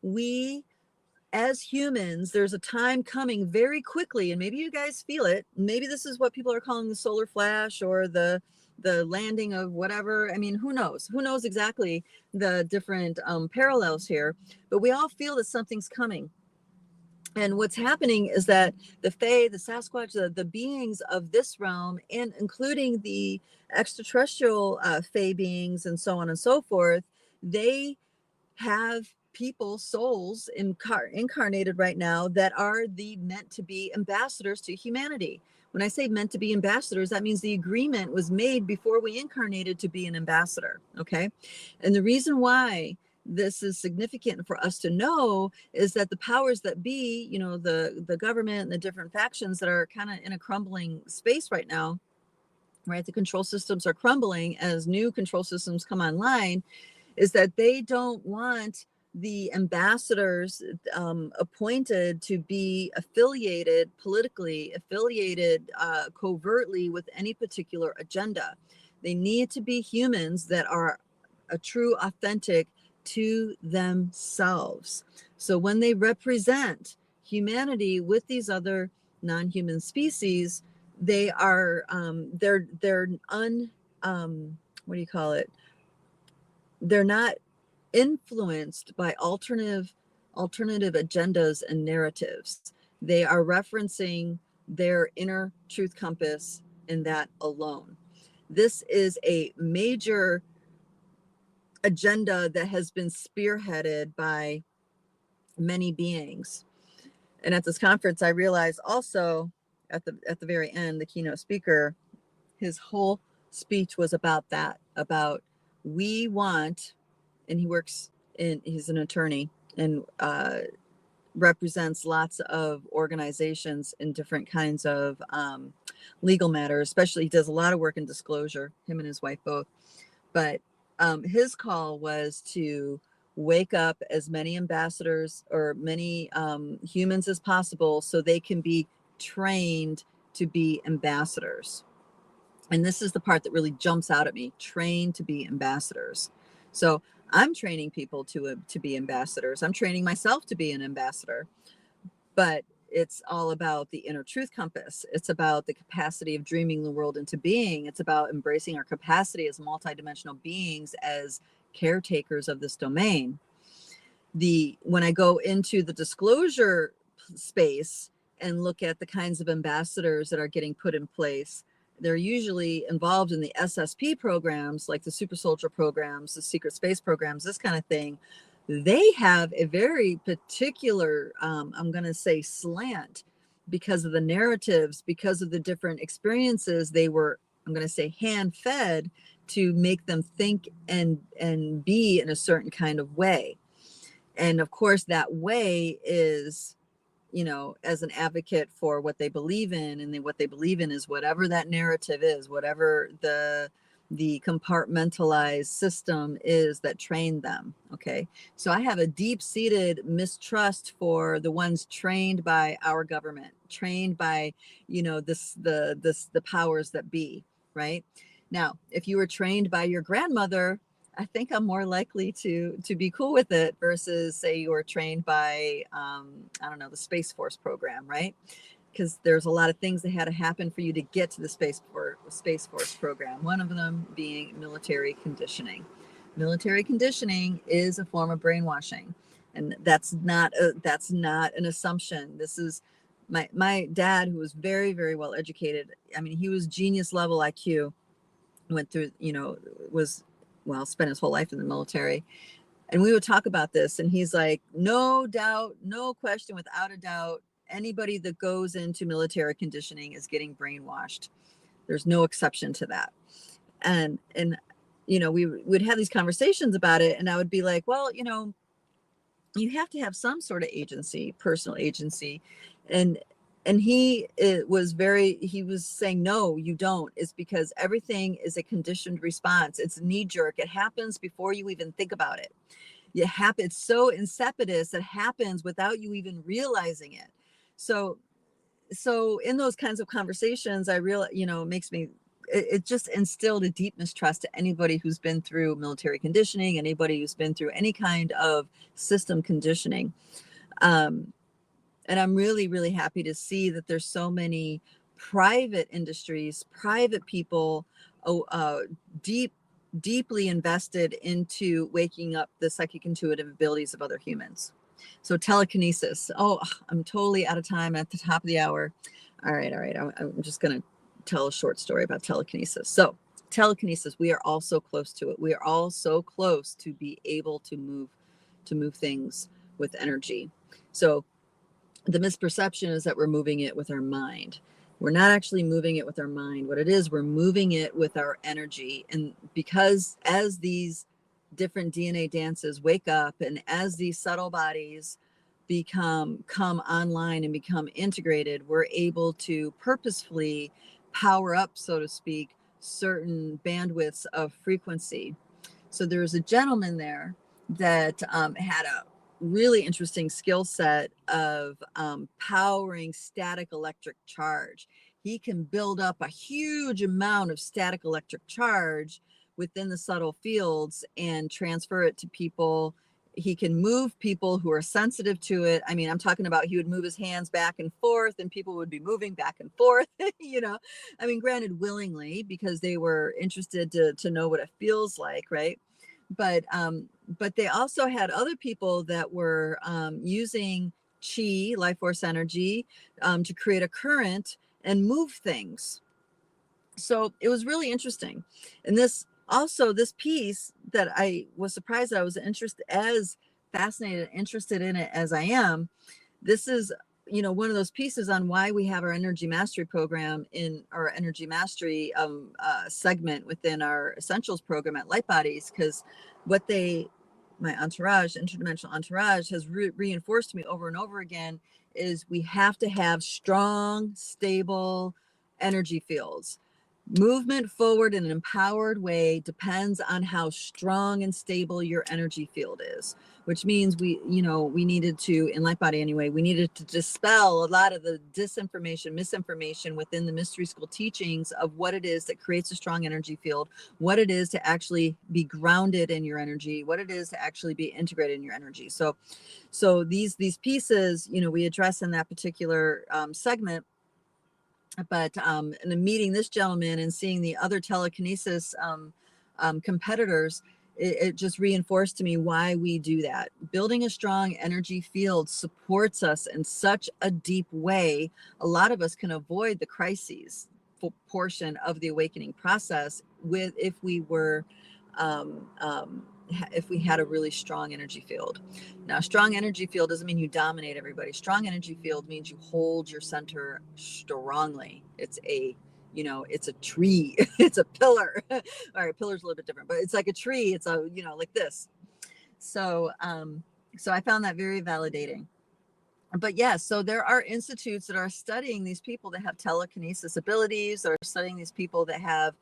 we as humans, there's a time coming very quickly, and maybe you guys feel it. Maybe this is what people are calling the solar flash or the landing of whatever. I mean, who knows? Who knows exactly the different parallels here? But we all feel that something's coming. And what's happening is that the Fae, the Sasquatch, the beings of this realm, and including the extraterrestrial Fae beings and so on and so forth, they have people, souls incarnated right now that are the meant to be ambassadors to humanity. When I say meant to be ambassadors, that means the agreement was made before we incarnated to be an ambassador. Okay. And the reason why this is significant for us to know is that the powers that be, you know, the government and the different factions that are kind of in a crumbling space right now, right? The control systems are crumbling as new control systems come online, is that they don't want the ambassadors appointed to be affiliated, politically affiliated, covertly with any particular agenda. They need to be humans that are a true, authentic to themselves. So when they represent humanity with these other non-human species, they are they're what do you call it? They're not influenced by alternative agendas and narratives. They are referencing their inner truth compass in that alone. This is a major agenda that has been spearheaded by many beings. And at this conference, I realized also at the very end, the keynote speaker, his whole speech was about that, about we want, and he's an attorney and represents lots of organizations in different kinds of legal matters, especially he does a lot of work in disclosure, him and his wife both. But his call was to wake up as many ambassadors or many humans as possible so they can be trained to be ambassadors. And this is the part that really jumps out at me, trained to be ambassadors. So I'm training people to be ambassadors. I'm training myself to be an ambassador, but it's all about the inner truth compass. It's about the capacity of dreaming the world into being. It's about embracing our capacity as multidimensional beings, as caretakers of this domain. When I go into the disclosure space and look at the kinds of ambassadors that are getting put in place, they're usually involved in the SSP programs, like the super soldier programs, the secret space programs, this kind of thing. They have a very particular, I'm going to say, slant because of the narratives, because of the different experiences they were, I'm going to say, hand fed to make them think and be in a certain kind of way. And of course, that way is, you know, as an advocate for what they believe in, and what they believe in is whatever that narrative is, whatever the compartmentalized system is that trained them. Okay. So I have a deep-seated mistrust for the ones trained by our government, trained by, you know, the powers that be, right? Now, if you were trained by your grandmother, I think I'm more likely to be cool with it versus say you were trained by, I don't know, the Space Force program, right? Because there's a lot of things that had to happen for you to get to the Space Force program. One of them being military conditioning. Military conditioning is a form of brainwashing, and that's not an assumption. This is my dad, who was very, very well educated. I mean, he was genius level IQ. Went through, you know, spent his whole life in the military. And we would talk about this, and he's like, no doubt, no question, without a doubt, anybody that goes into military conditioning is getting brainwashed. There's no exception to that. And you know, we would have these conversations about it, and I would be like, well, you know, you have to have some sort of agency, personal agency. And he was saying, no, you don't. It's because everything is a conditioned response. It's knee jerk. It happens before you even think about it. It's so insipidous. It happens without you even realizing it. So in those kinds of conversations, I realize, you know, it makes me it just instilled a deep mistrust to anybody who's been through military conditioning, anybody who's been through any kind of system conditioning. And I'm really, really happy to see that there's so many private industries, private people, deeply invested into waking up the psychic intuitive abilities of other humans. So telekinesis. Oh, I'm totally out of time at the top of the hour. All right. I'm just going to tell a short story about telekinesis. So telekinesis, we are all so close to it. We are all so close to be able to move things with energy. So the misperception is that we're moving it with our mind. We're not actually moving it with our mind. What it is, we're moving it with our energy. And because as these different DNA dances wake up, and as these subtle bodies come online and become integrated, we're able to purposefully power up, so to speak, certain bandwidths of frequency. So there was a gentleman there that had a really interesting skill set of powering static electric charge. He can build up a huge amount of static electric charge within the subtle fields and transfer it to people. He can move people who are sensitive to it. I mean, I'm talking about he would move his hands back and forth and people would be moving back and forth, you know, I mean, granted willingly because they were interested to know what it feels like, right? But they also had other people that were using chi, life force energy, to create a current and move things. So it was really interesting. And this piece that I was surprised that I was interested in it as I am. This is, you know, one of those pieces on why we have our energy mastery program in our energy mastery segment within our essentials program at Lightbodies, because my entourage, interdimensional entourage, has reinforced to me over and over again is we have to have strong, stable energy fields. Movement forward in an empowered way depends on how strong and stable your energy field is, which means we needed to, in Lightbody anyway, we needed to dispel a lot of the disinformation, misinformation within the mystery school teachings of what it is that creates a strong energy field, what it is to actually be grounded in your energy, what it is to actually be integrated in your energy. So these pieces, you know, we address in that particular segment. But in meeting this gentleman and seeing the other telekinesis competitors, it just reinforced to me why we do that. Building a strong energy field supports us in such a deep way. A lot of us can avoid the crises portion of the awakening process if we had a really strong energy field. Now, strong energy field doesn't mean you dominate everybody. Strong energy field means you hold your center strongly. It's a tree. It's a pillar. All right, pillar's a little bit different, but it's like a tree. It's like this. So I found that very validating. But yes, so there are institutes that are studying these people that have telekinesis abilities, that are studying these people that have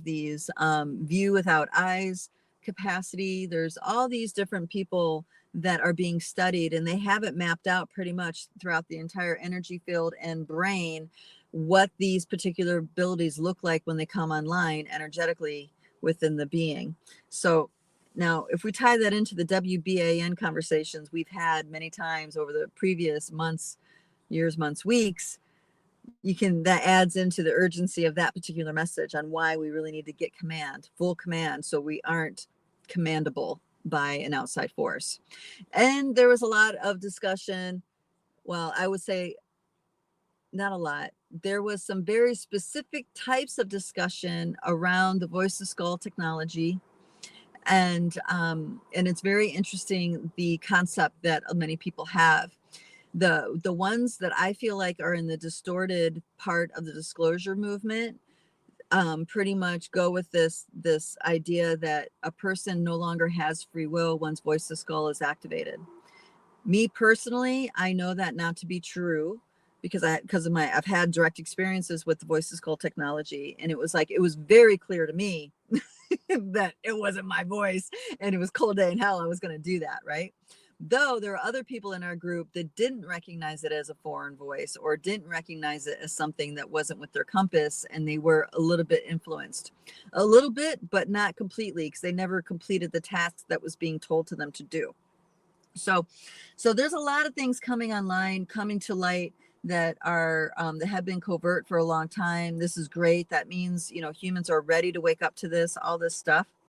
these view without eyes capacity. There's all these different people that are being studied, and they have it mapped out pretty much throughout the entire energy field and brain, what these particular abilities look like when they come online energetically within the being. So now, if we tie that into the WBAN conversations we've had many times over the previous weeks, that adds into the urgency of that particular message on why we really need to get full command, so we aren't commandable by an outside force. And there was a lot of discussion. Well, I would say not a lot. There was some very specific types of discussion around the voice to skull technology. And it's very interesting, the concept that many people have. The ones that I feel like are in the distorted part of the disclosure movement pretty much go with this idea that a person no longer has free will once voice to skull is activated. Me personally, I know that not to be true because I've had direct experiences with the voice to skull technology, and it was very clear to me that it wasn't my voice and it was cold day in hell I was going to do that, right? Though there are other people in our group that didn't recognize it as a foreign voice or didn't recognize it as something that wasn't with their compass, and they were a little bit influenced. A little bit, but not completely, because they never completed the task that was being told to them to do. So there's a lot of things coming online, coming to light, that are that have been covert for a long time. This is great. That means, humans are ready to wake up to this, all this stuff.